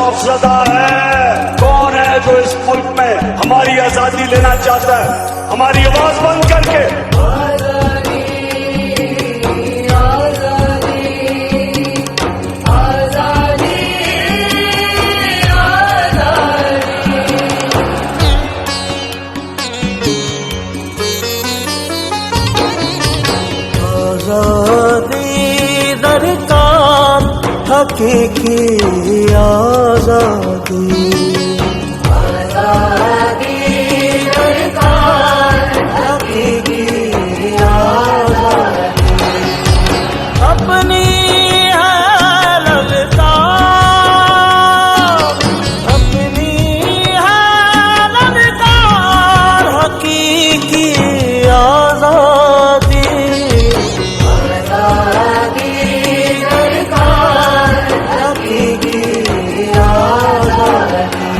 खौफजदा है? कौन है जो इस मुल्क में हमारी आजादी लेना चाहता है, हमारी आवाज बंद करके? हकीकी आजादी, आजादी दरकार, हकीकी आजादी। अपनी है ललकार, अपनी है ललकार, हकीकी आजादी, आजादी दरकार, हकीकी आजादी।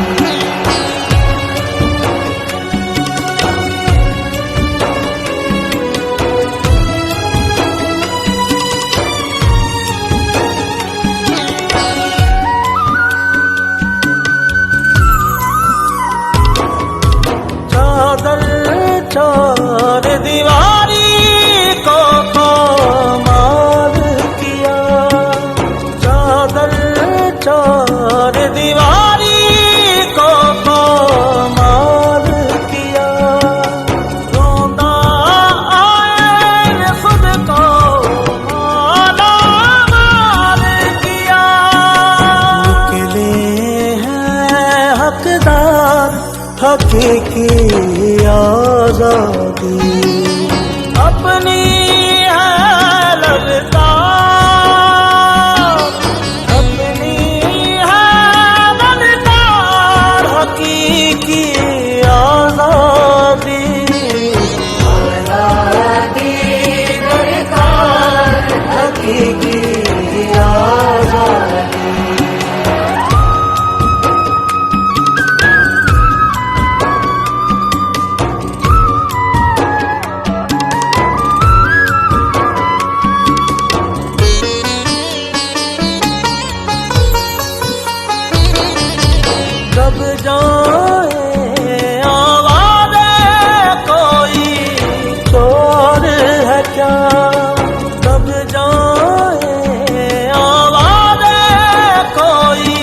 चादर चार दीवारी को मार किया, चादर चार दीवारी को मार किया। रोंदा आए खुद को माला मार किया। निकले हैं हकदार हकीकी आजादी, अपनी है ललकार, अपनी है ललकार, हकीकी आजादी, आजादी दरकार, हकीकी आजादी। दब जाए आवाज़े कोई शोर है क्या, दब जाए आवाज़े कोई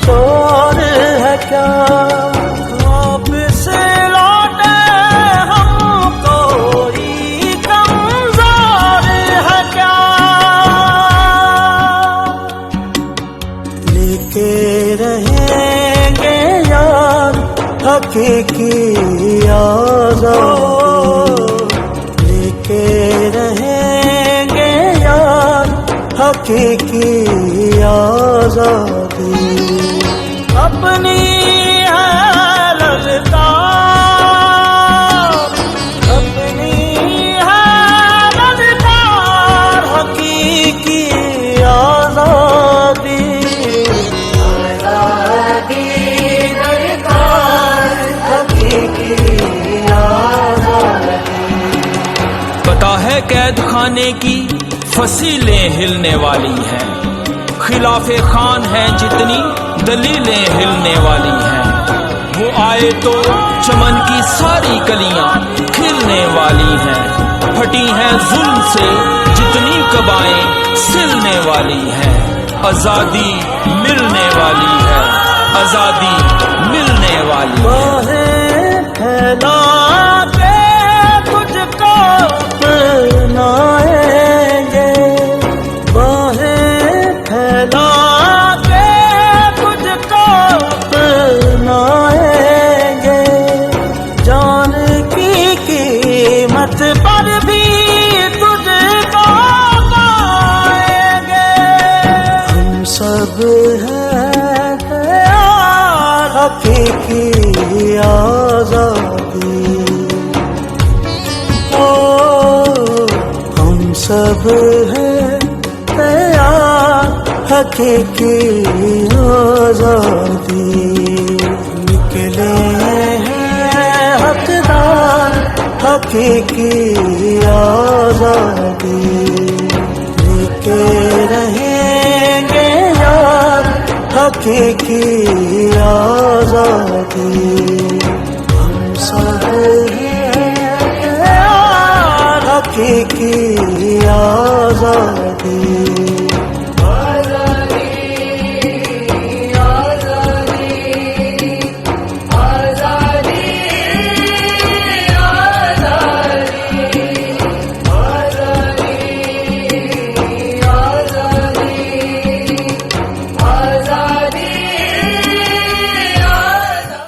शोर है क्या। वापिस लौटे हम कोई कमज़ोर है क्या। लेके रहेंगे यार हकीकी आजादी, लेके रहेंगे यार हकीकी आजादी। अपनी है ललकार, अपनी है ललकार, हकीकी आजादी, आजादी दरकार, हकीकी आजादी। पता है कैद खाने की फसीलें हिलने वाली हैं, खिलाफे खान है जितनी दलीलें हिलने वाली हैं। वो आए तो चमन की सारी कलियां खिलने वाली हैं, फटी हैं जुल्म से जितनी कबाएं सिलने वाली हैं। आजादी मिलने वाली है, आजादी मिलने वाली है। बाहें फैला के तुझको अपनाएंगे, बाहें फैला के तुझको अपनाएंगे। जान की कीमत पर भी तुझको पाएंगे। हम सब हैं तैयार हकीकी आजादी, ओ हम सब हैं तैयार हकीकी आजादी। निकले हैं हकदार हकीकी आजादी, लेके रहेंगे यार हकीकी आजादी हम सब हैं यार, हकीकी आजादी।